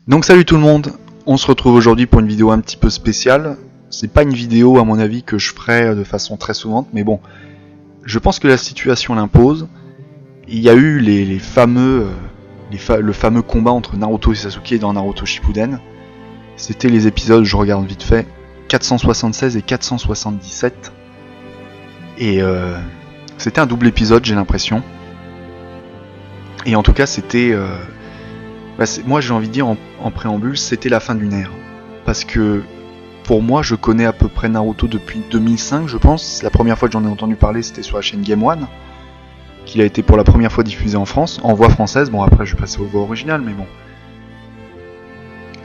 Donc salut tout le monde, on se retrouve aujourd'hui pour une vidéo un petit peu spéciale. C'est pas une vidéo à mon avis que je ferai de façon très souvent, mais bon, je pense que la situation l'impose. Il y a eu le fameux combat entre Naruto et Sasuke dans Naruto Shippuden. C'était les épisodes, je regarde vite fait, 476 et 477. Et c'était un double épisode, j'ai l'impression. Et en tout cas, c'était... moi j'ai envie de dire en préambule, c'était la fin d'une ère. Parce que pour moi, je connais à peu près Naruto depuis 2005, je pense. La première fois que j'en ai entendu parler, c'était sur la chaîne Game One, qu'il a été pour la première fois diffusé en France, en voix française. Bon, après je vais passer aux voix originales, mais bon.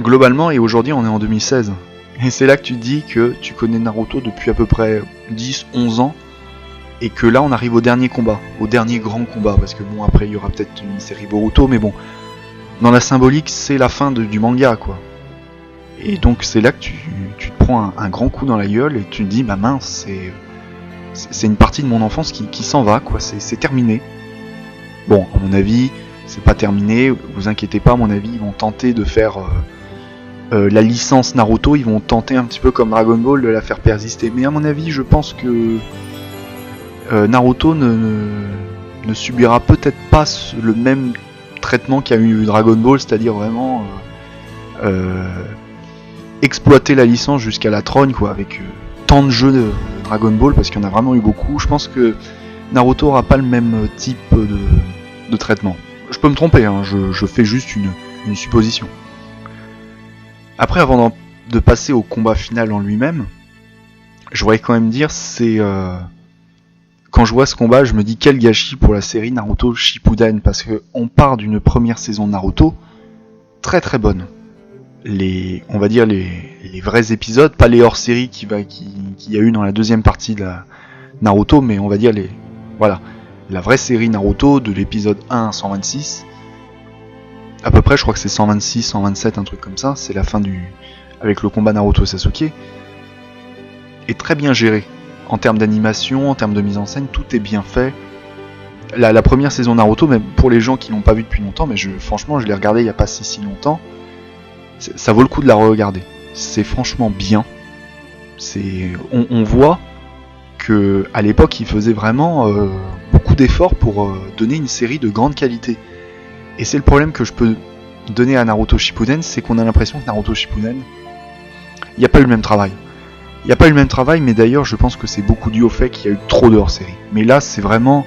Globalement, et aujourd'hui on est en 2016. Et c'est là que tu te dis que tu connais Naruto depuis à peu près 10-11 ans. Et que là on arrive au dernier combat, au dernier grand combat. Parce que bon, après il y aura peut-être une série Boruto, mais bon. Dans la symbolique, c'est la fin du manga, quoi. Et donc c'est là que tu te prends un grand coup dans la gueule et tu te dis, bah mince, c'est une partie de mon enfance qui s'en va, quoi. C'est terminé. Bon, à mon avis, c'est pas terminé. Vous inquiétez pas, à mon avis, ils vont tenter de faire la licence Naruto. Ils vont tenter un petit peu comme Dragon Ball de la faire persister. Mais à mon avis, je pense que Naruto ne subira peut-être pas le même traitement qu'a eu Dragon Ball, c'est-à-dire vraiment exploiter la licence jusqu'à la trogne, quoi, avec tant de jeux de Dragon Ball, parce qu'il y en a vraiment eu beaucoup. Je pense que Naruto aura pas le même type de traitement. Je peux me tromper, hein, je fais juste une supposition. Après, avant de passer au combat final en lui-même, je voudrais quand même dire, c'est... quand je vois ce combat, je me dis quel gâchis pour la série Naruto Shippuden, parce que on part d'une première saison de Naruto très très bonne. On va dire les vrais épisodes, pas les hors-série qu'il y a eu dans la deuxième partie de la Naruto, mais on va dire la vraie série Naruto de l'épisode 1 à 126. À peu près, je crois que c'est 126, 127, un truc comme ça. C'est la fin avec le combat Naruto Sasuke. Est très bien géré. En termes d'animation, en termes de mise en scène, tout est bien fait. La première saison Naruto, même pour les gens qui l'ont pas vu depuis longtemps, mais franchement, je l'ai regardé il y a pas si longtemps. Ça vaut le coup de la re-regarder. C'est franchement bien. On voit que à l'époque, ils faisaient vraiment beaucoup d'efforts pour donner une série de grande qualité. Et c'est le problème que je peux donner à Naruto Shippuden, c'est qu'on a l'impression que Naruto Shippuden, il n'y a pas eu le même travail. Il n'y a pas eu le même travail, mais d'ailleurs je pense que c'est beaucoup dû au fait qu'il y a eu trop de hors-série. Mais là c'est vraiment...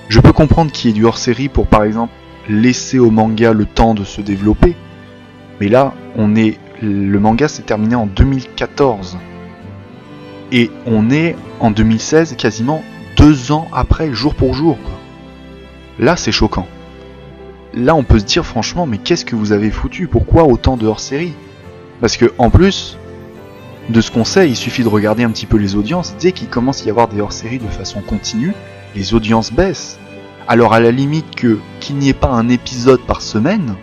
Je peux comprendre qu'il y ait du hors-série pour par exemple laisser au manga le temps de se développer. Mais là, le manga s'est terminé en 2014. Et on est en 2016, quasiment 2 ans après, jour pour jour, quoi. Là c'est choquant. Là on peut se dire franchement, mais qu'est-ce que vous avez foutu? Pourquoi autant de hors-série? Parce que en plus... De ce qu'on sait, il suffit de regarder un petit peu les audiences. Dès qu'il commence à y avoir des hors-séries de façon continue, les audiences baissent. Alors à la limite qu'il n'y ait pas un épisode par semaine,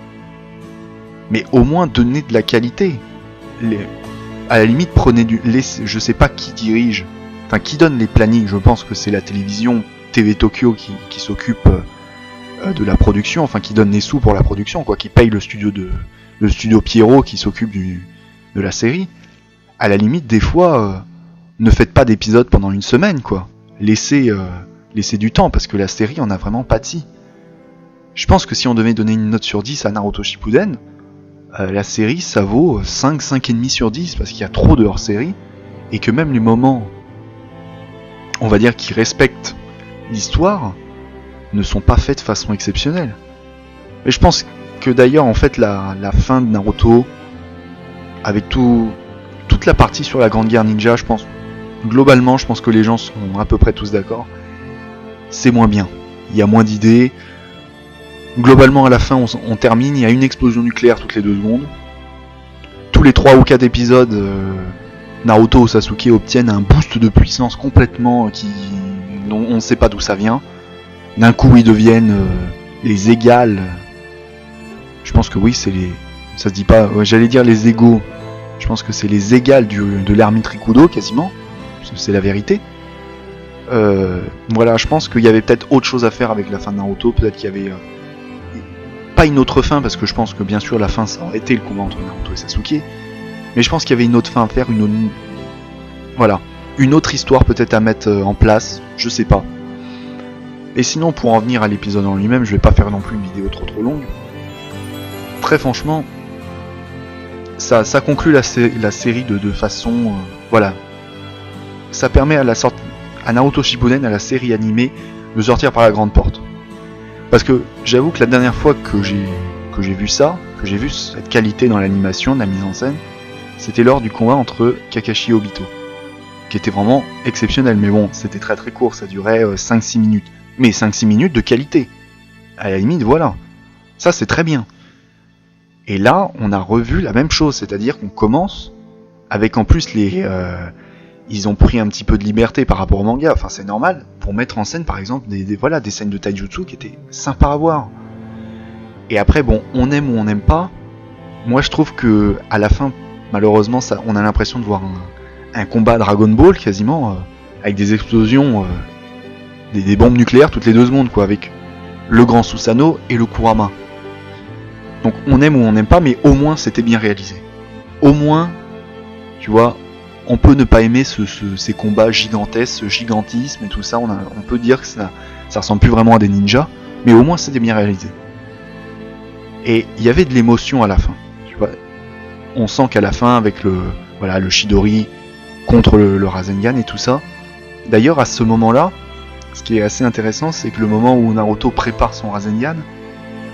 mais au moins donnez de la qualité. À la limite, prenez je sais pas qui dirige, enfin qui donne les plannings. Je pense que c'est la télévision TV Tokyo qui s'occupe de la production, enfin qui donne les sous pour la production, quoi, qui paye le studio Pierrot qui s'occupe de la série. À la limite, des fois, ne faites pas d'épisode pendant une semaine, quoi. Laissez du temps, parce que la série en a vraiment pâti. Je pense que si on devait donner une note sur 10 à Naruto Shippuden, la série, ça vaut 5, 5,5 sur 10, parce qu'il y a trop de hors-série, et que même les moments, on va dire, qui respectent l'histoire, ne sont pas faits de façon exceptionnelle. Mais je pense que d'ailleurs, en fait, la fin de Naruto, avec toute la partie sur la Grande Guerre Ninja, je pense que les gens sont à peu près tous d'accord. C'est moins bien. Il y a moins d'idées. Globalement, à la fin, on termine. Il y a une explosion nucléaire toutes les 2 secondes. Tous les 3 ou 4 épisodes, Naruto ou Sasuke obtiennent un boost de puissance complètement dont on ne sait pas d'où ça vient. D'un coup, ils deviennent les égales. Je pense que oui, ça se dit pas. J'allais dire les égaux. Je pense que c'est les égales de l'ermite Rikudo, quasiment. C'est la vérité. Voilà, je pense qu'il y avait peut-être autre chose à faire avec la fin de Naruto. Peut-être qu'il y avait pas une autre fin, parce que je pense que bien sûr la fin ça aurait été le combat entre Naruto et Sasuke, mais je pense qu'il y avait une autre fin à faire, voilà, une autre histoire peut-être à mettre en place, je sais pas. Et sinon, pour en venir à l'épisode en lui-même, je vais pas faire non plus une vidéo trop longue. Très franchement, ça conclut la série de façon, voilà, ça permet à Naruto Shippuden, à la série animée, de sortir par la grande porte. Parce que j'avoue que la dernière fois que j'ai vu ça, que j'ai vu cette qualité dans l'animation, de la mise en scène, c'était lors du combat entre Kakashi et Obito, qui était vraiment exceptionnel. Mais bon, c'était très court, ça durait 5-6 minutes. Mais 5-6 minutes de qualité. À la limite, voilà. Ça, c'est très bien. Et là, on a revu la même chose, c'est-à-dire qu'on commence avec en plus ils ont pris un petit peu de liberté par rapport au manga, enfin c'est normal, pour mettre en scène par exemple des scènes de taijutsu qui étaient sympas à voir. Et après bon, on aime ou on n'aime pas, moi je trouve que à la fin, malheureusement, on a l'impression de voir un combat Dragon Ball quasiment, avec des explosions, des bombes nucléaires toutes les 2 secondes quoi, avec le grand Susanoo et le Kurama. Donc on aime ou on n'aime pas, mais au moins c'était bien réalisé. Au moins, tu vois, on peut ne pas aimer ces combats gigantesques, ce gigantisme et tout ça, on peut dire que ça ressemble plus vraiment à des ninjas, mais au moins c'était bien réalisé. Et il y avait de l'émotion à la fin, tu vois. On sent qu'à la fin, avec le Chidori contre le Rasengan et tout ça, d'ailleurs à ce moment-là, ce qui est assez intéressant, c'est que le moment où Naruto prépare son Rasengan,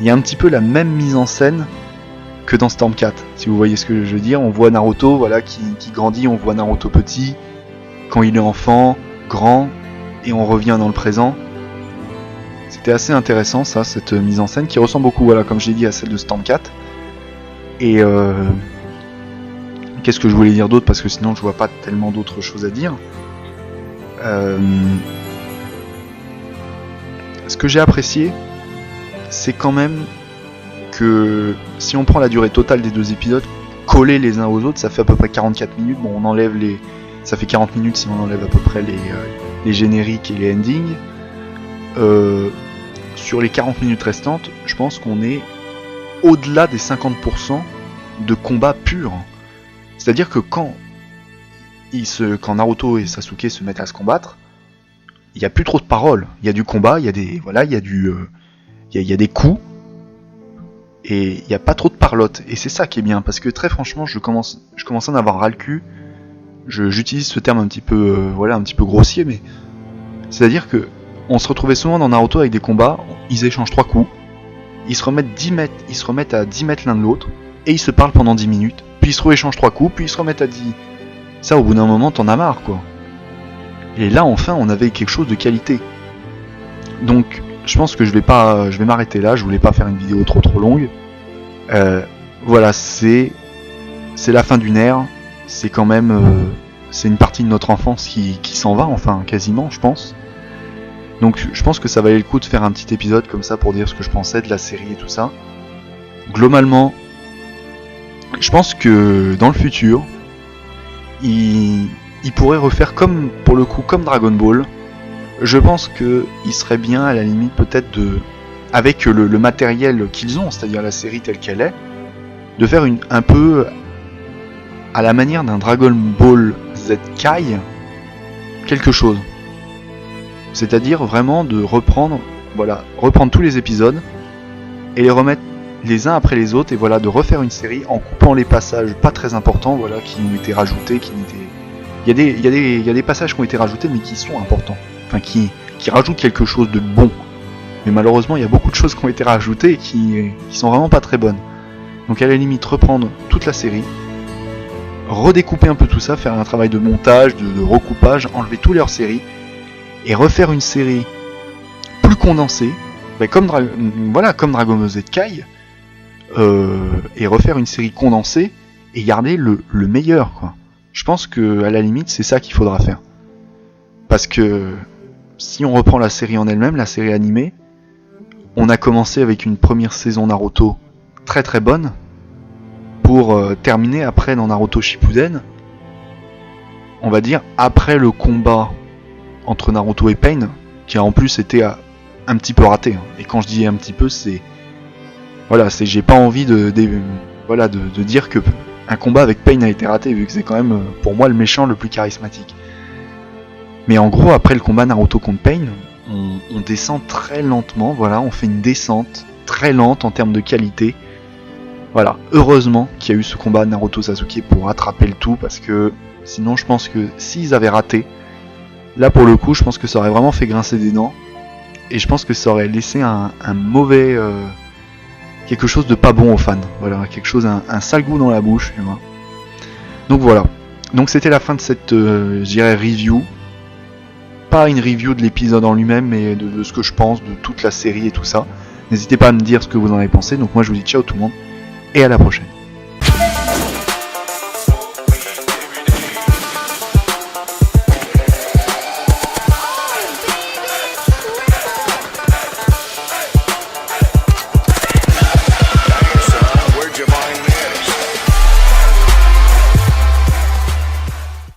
il y a un petit peu la même mise en scène que dans Storm 4, si vous voyez ce que je veux dire. On voit Naruto qui grandit, on voit Naruto petit, quand il est enfant, grand, et on revient dans le présent. C'était assez intéressant ça, cette mise en scène, qui ressemble beaucoup, comme je l'ai dit, à celle de Storm 4. Et qu'est-ce que je voulais dire d'autre, parce que sinon je vois pas tellement d'autres choses à dire. Ce que j'ai apprécié, c'est quand même que si on prend la durée totale des 2 épisodes, collés les uns aux autres, ça fait à peu près 44 minutes. Bon, on enlève ça fait 40 minutes si on enlève à peu près les génériques et les endings. Sur les 40 minutes restantes, je pense qu'on est au-delà des 50% de combats purs. C'est-à-dire que quand Naruto et Sasuke se mettent à se combattre, il n'y a plus trop de paroles. Il y a du combat, il y a des coups, et il n'y a pas trop de parlotte. Et c'est ça qui est bien, parce que très franchement, je commence à en avoir ras le cul. J'utilise ce terme un petit peu grossier, mais c'est-à-dire que on se retrouvait souvent dans Naruto avec des combats, ils échangent 3 coups, ils se remettent à 10 mètres l'un de l'autre, et ils se parlent pendant 10 minutes, puis ils se rééchangent 3 coups, puis ils se remettent à 10. Ça, au bout d'un moment, t'en as marre, quoi. Et là, enfin, on avait quelque chose de qualité. Donc, je pense que je vais m'arrêter là, je voulais pas faire une vidéo trop longue. Voilà, c'est la fin d'une ère, c'est quand même, c'est une partie de notre enfance qui s'en va, enfin, quasiment, je pense. Donc, je pense que ça valait le coup de faire un petit épisode comme ça pour dire ce que je pensais de la série et tout ça. Globalement, je pense que dans le futur, il pourrait refaire comme Dragon Ball. Je pense qu'il serait bien, à la limite, peut-être avec le matériel qu'ils ont, c'est-à-dire la série telle qu'elle est, de faire un peu à la manière d'un Dragon Ball Z Kai, quelque chose. C'est-à-dire vraiment de reprendre tous les épisodes et les remettre les uns après les autres, et de refaire une série en coupant les passages pas très importants, qui ont été rajoutés, il y a des passages qui ont été rajoutés mais qui sont importants, enfin qui rajoutent quelque chose de bon. Mais malheureusement, il y a beaucoup de choses qui ont été rajoutées et qui sont vraiment pas très bonnes. Donc à la limite, reprendre toute la série, redécouper un peu tout ça, faire un travail de montage, de recoupage, enlever tous leurs séries et refaire une série plus condensée, comme Dragon Ball Z Kai, et refaire une série condensée et garder le meilleur, quoi. Je pense que à la limite, c'est ça qu'il faudra faire. Parce que si on reprend la série en elle-même, la série animée, on a commencé avec une première saison Naruto très très bonne, pour terminer après dans Naruto Shippuden, on va dire après le combat entre Naruto et Pain, qui a en plus été un petit peu raté. Et quand je dis un petit peu, c'est Voilà, j'ai pas envie de dire que un combat avec Pain a été raté, vu que c'est quand même pour moi le méchant le plus charismatique. Mais en gros, après le combat Naruto contre Pain, on descend très lentement, voilà, on fait une descente très lente en termes de qualité. Voilà, heureusement qu'il y a eu ce combat Naruto Sasuke pour rattraper le tout, parce que sinon je pense que s'ils avaient raté, là pour le coup je pense que ça aurait vraiment fait grincer des dents, et je pense que ça aurait laissé un mauvais... quelque chose de pas bon aux fans, voilà, quelque chose, un sale goût dans la bouche, tu vois. Donc voilà, donc c'était la fin de cette, je dirais, review. Pas une review de l'épisode en lui-même, mais de ce que je pense de toute la série et tout ça. N'hésitez pas à me dire ce que vous en avez pensé, donc moi je vous dis ciao tout le monde, et à la prochaine.